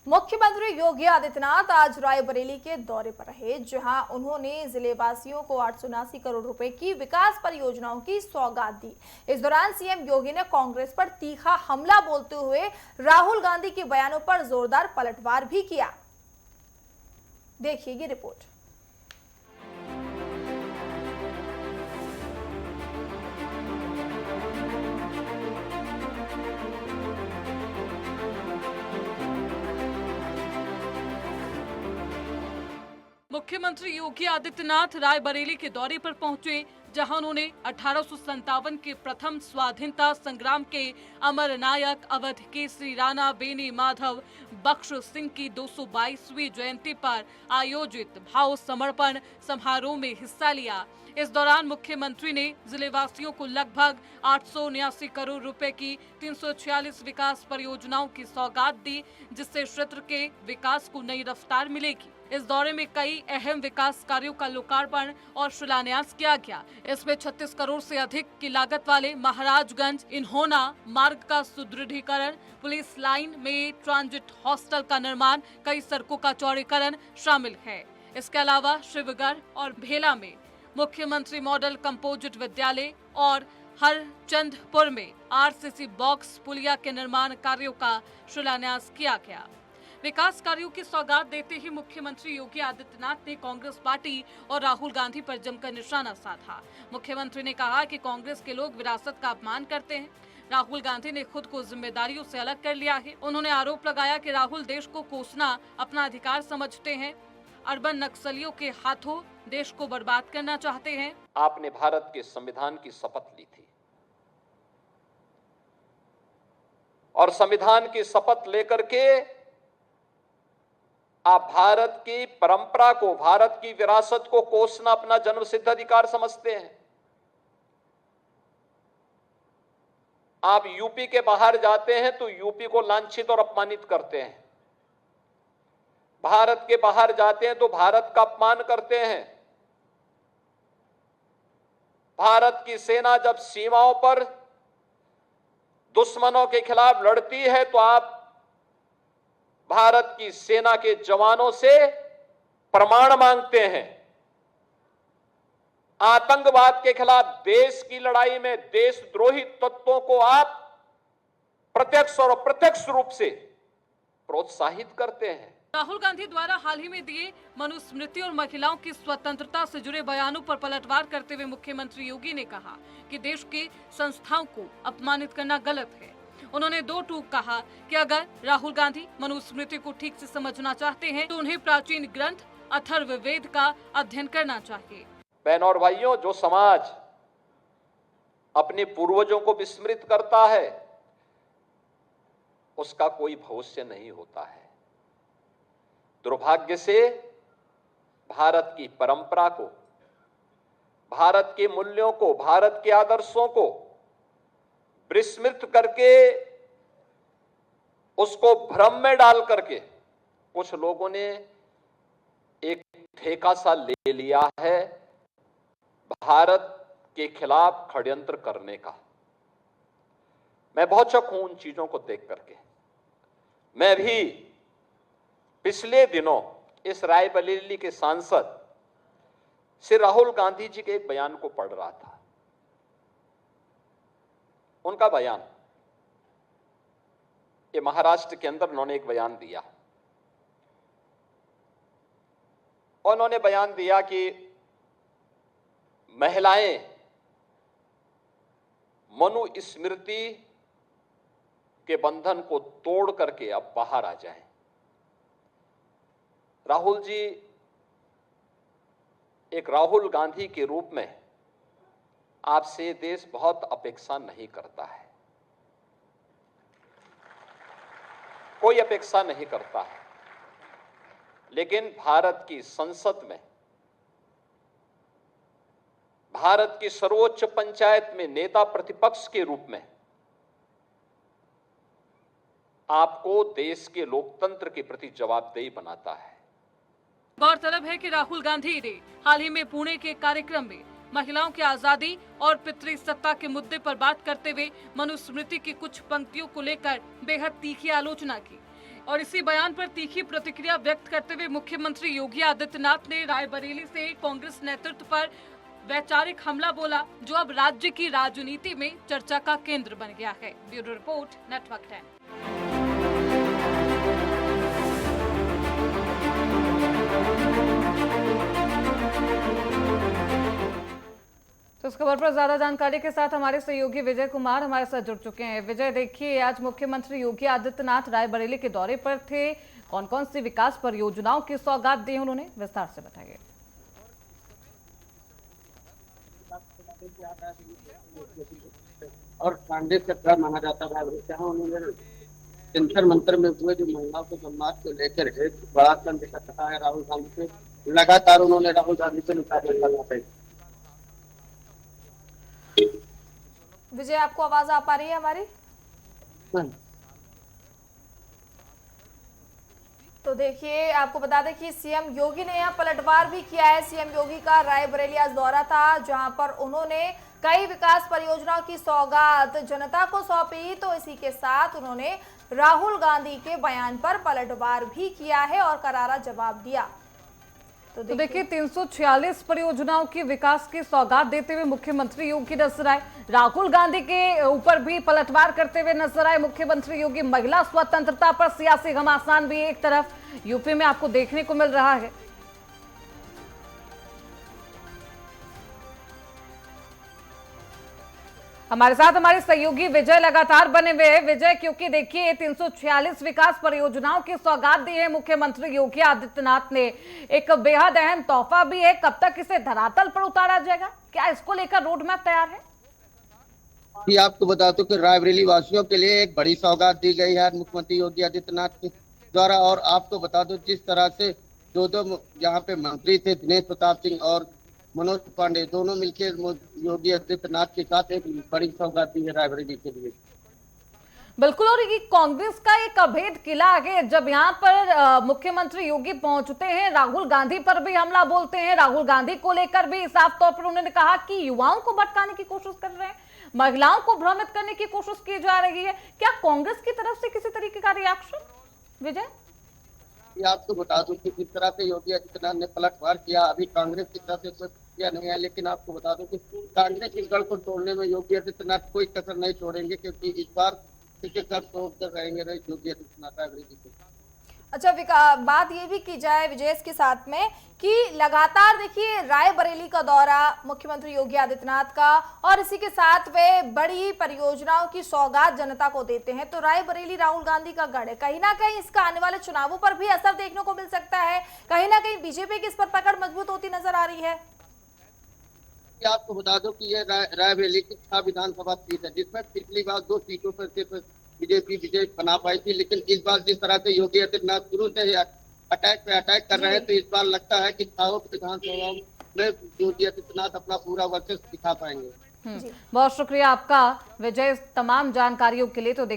मुख्यमंत्री योगी आदित्यनाथ आज रायबरेली के दौरे पर रहे, जहां उन्होंने जिले वासियों को 879 करोड़ रुपए की विकास परियोजनाओं की सौगात दी। इस दौरान सीएम योगी ने कांग्रेस पर तीखा हमला बोलते हुए राहुल गांधी के बयानों पर जोरदार पलटवार भी किया। देखिए ये रिपोर्ट। मुख्यमंत्री योगी आदित्यनाथ रायबरेली के दौरे पर पहुंचे, जहां उन्होंने 1857 के प्रथम स्वाधीनता संग्राम के अमर नायक अवध केसरी राणा बेनी माधव बख्श सिंह की 222वीं जयंती पर आयोजित भाव समर्पण समारोह में हिस्सा लिया। इस दौरान मुख्यमंत्री ने जिले वासियों को लगभग 879 करोड़ रुपए की 346 विकास परियोजनाओं की सौगात दी, जिससे क्षेत्र के विकास को नई रफ्तार मिलेगी। इस दौरे में कई अहम विकास कार्यों का लोकार्पण और शिलान्यास किया गया। इसमें 36 करोड़ से अधिक की लागत वाले महाराजगंज इन्होना मार्ग का सुदृढ़ीकरण, पुलिस लाइन में ट्रांजिट हॉस्टल का निर्माण, कई सड़कों का चौड़ीकरण शामिल है। इसके अलावा शिवगढ़ और भेला में मुख्यमंत्री मॉडल कंपोजिट विद्यालय और हरचंदपुर में आरसीसी बॉक्स पुलिया के निर्माण कार्यों का शिलान्यास किया गया। विकास कार्यों की सौगात देते ही मुख्यमंत्री योगी आदित्यनाथ ने कांग्रेस पार्टी और राहुल गांधी पर जमकर निशाना साधा। मुख्यमंत्री ने कहा कि कांग्रेस के लोग विरासत का अपमान करते हैं। राहुल गांधी ने खुद को जिम्मेदारियों से अलग कर लिया है। उन्होंने आरोप लगाया कि राहुल देश को कोसना अपना अधिकार समझते हैं, अर्बन नक्सलियों के हाथों देश को बर्बाद करना चाहते हैं। आपने भारत के संविधान की शपथ ली थी और संविधान की शपथ लेकर के आप भारत की परंपरा को, भारत की विरासत को कोसना अपना जन्मसिद्ध अधिकार समझते हैं। आप यूपी के बाहर जाते हैं तो यूपी को लांछित और अपमानित करते हैं। भारत के बाहर जाते हैं तो भारत का अपमान करते हैं। भारत की सेना जब सीमाओं पर दुश्मनों के खिलाफ लड़ती है तो आप भारत की सेना के जवानों से प्रमाण मांगते हैं। आतंकवाद के खिलाफ देश की लड़ाई में देशद्रोही तत्वों को आप प्रत्यक्ष और अप्रत्यक्ष रूप से प्रोत्साहित करते हैं। राहुल गांधी द्वारा हाल ही में दिए मनुस्मृति और महिलाओं की स्वतंत्रता से जुड़े बयानों पर पलटवार करते हुए मुख्यमंत्री योगी ने कहा कि देश की संस्थाओं को अपमानित करना गलत है। उन्होंने दो टूक कहा कि अगर राहुल गांधी मनुस्मृति को ठीक से समझना चाहते हैं तो उन्हें प्राचीन ग्रंथ अथर्ववेद का अध्ययन करना चाहिए। बहनों और भाइयों, जो समाज अपने पूर्वजों को विस्मृत करता है उसका कोई भविष्य नहीं होता है। दुर्भाग्य से भारत की परंपरा को, भारत के मूल्यों को, भारत के आदर्शों को विस्मृत करके उसको भ्रम में डाल करके कुछ लोगों ने एक ठेका सा ले लिया है भारत के खिलाफ षड्यंत्र करने का। मैं बहुत शक हूं उन चीजों को देख करके। मैं भी पिछले दिनों इस रायबरेली के सांसद श्री राहुल गांधी जी के एक बयान को पढ़ रहा था। उनका बयान, ये महाराष्ट्र के अंदर उन्होंने एक बयान दिया और उन्होंने बयान दिया कि महिलाएं मनुस्मृति के बंधन को तोड़ करके अब बाहर आ जाएं। राहुल जी, एक राहुल गांधी के रूप में आपसे देश बहुत अपेक्षा नहीं करता है, कोई अपेक्षा नहीं करता है। लेकिन भारत की संसद में, भारत की सर्वोच्च पंचायत में नेता प्रतिपक्ष के रूप में आपको देश के लोकतंत्र के प्रति जवाबदेही बनाता है। गौरतलब है कि राहुल गांधी ने हाल ही में पुणे के कार्यक्रम में महिलाओं की आजादी और पितृसत्ता के मुद्दे पर बात करते हुए मनुस्मृति की कुछ पंक्तियों को लेकर बेहद तीखी आलोचना की और इसी बयान पर तीखी प्रतिक्रिया व्यक्त करते हुए मुख्यमंत्री योगी आदित्यनाथ ने रायबरेली से कांग्रेस नेतृत्व पर वैचारिक हमला बोला, जो अब राज्य की राजनीति में चर्चा का केंद्र बन गया है। Bureau report, network 10। तो इस खबर पर ज्यादा जानकारी के साथ हमारे सहयोगी विजय कुमार हमारे साथ जुड़ चुके हैं। विजय, देखिए, आज मुख्यमंत्री योगी आदित्यनाथ रायबरेली के दौरे पर थे। कौन कौन सी विकास परियोजनाओं की सौगात दी उन्होंने, विस्तार से बताइए। और कांग्रेस सरकार माना जाता है, जहाँ उन्होंने जंतर मंतर में हुए जो महिलाओं के सम्मान को लेकर एक बड़ा संघ दिखा है राहुल गांधी से। लगातार उन्होंने राहुल गांधी से मुकाबला करना है। विजय, आपको आवाज आ पा रही है हमारी? तो देखिए, आपको बता दें कि सीएम योगी ने यहाँ पलटवार भी किया है। सीएम योगी का रायबरेली आज दौरा था, जहां पर उन्होंने कई विकास परियोजनाओं की सौगात जनता को सौंपी। तो इसी के साथ उन्होंने राहुल गांधी के बयान पर पलटवार भी किया है और करारा जवाब दिया। तो देखिए, 346 परियोजनाओं की विकास की सौगात देते हुए मुख्यमंत्री योगी नजर आए। राहुल गांधी के ऊपर भी पलटवार करते हुए नजर आए मुख्यमंत्री योगी। महिला स्वतंत्रता पर सियासी घमासान भी एक तरफ यूपी में आपको देखने को मिल रहा है। हमारे साथ हमारे सहयोगी विजय लगातार बने हुए हैं। विजय, क्योंकि देखिए 346 विकास परियोजनाओं की सौगात दी है मुख्यमंत्री योगी आदित्यनाथ ने, एक बेहद अहम तोहफा भी है। कब तक इसे धरातल पर उतारा जाएगा, क्या इसको लेकर रोड मैप तैयार है? कि आपको बता दूं कि रायबरेली वासियों के लिए एक बड़ी सौगात दी गई है मुख्यमंत्री योगी आदित्यनाथ के द्वारा। और आपको बता दूं, जिस तरह से दो यहाँ पे मंत्री थे, दिनेश प्रताप सिंह और मनोज पांडे, दोनों मिलकर योगी आदित्यनाथ के साथ एक बड़ी सौगात दी है रायबरेली के लिए। बिल्कुल, और ये कांग्रेस का एक अभेद किला है। जब यहाँ पर मुख्यमंत्री योगी पहुंचते हैं, राहुल गांधी पर भी हमला बोलते हैं। राहुल गांधी को लेकर भी साफ तौर पर उन्होंने कहा कि युवाओं को भटकाने की कोशिश कर रहे हैं, महिलाओं को भ्रमित करने की कोशिश की जा रही है। क्या कांग्रेस की तरफ से किसी तरीके का रिएक्शन, विजय? आपको बता दूं कि जिस तरह से योगी आदित्यनाथ ने पलटवार किया, अभी कांग्रेस की तरफ से कुछ किया नहीं है, लेकिन आपको बता दूं कि कांग्रेस की गढ़ को तोड़ने में योगी आदित्यनाथ कोई कसर नहीं छोड़ेंगे, क्योंकि इस बार रहेंगे योगी आदित्यनाथ रायबरेली से। अच्छा, बात ये भी की जाए विजय के साथ में कि लगातार देखिए रायबरेली का दौरा मुख्यमंत्री योगी आदित्यनाथ का, और इसी के साथ वे बड़ी परियोजनाओं की सौगात जनता को देते हैं। तो रायबरेली राहुल गांधी का गढ़ है, कहीं ना कहीं इसका आने वाले चुनावों पर भी असर देखने को मिल सकता है। कहीं ना कहीं बीजेपी की इस पर पकड़ मजबूत होती नजर आ रही है। आपको बता दो कि ये रायबरेली की 6 विधानसभा सीट है, जिसमें पिछली बार 2 सीटों पर सिर्फ बीजेपी विजय बना पाई थी। लेकिन इस बार जिस तरह से योगी आदित्यनाथ शुरू से अटैक पे अटैक कर रहे हैं, तो इस बार लगता है कि 6 विधानसभाओं में योगी आदित्यनाथ अपना पूरा वर्चस्व दिखा पाएंगे। बहुत शुक्रिया आपका विजय, तमाम जानकारियों के लिए। तो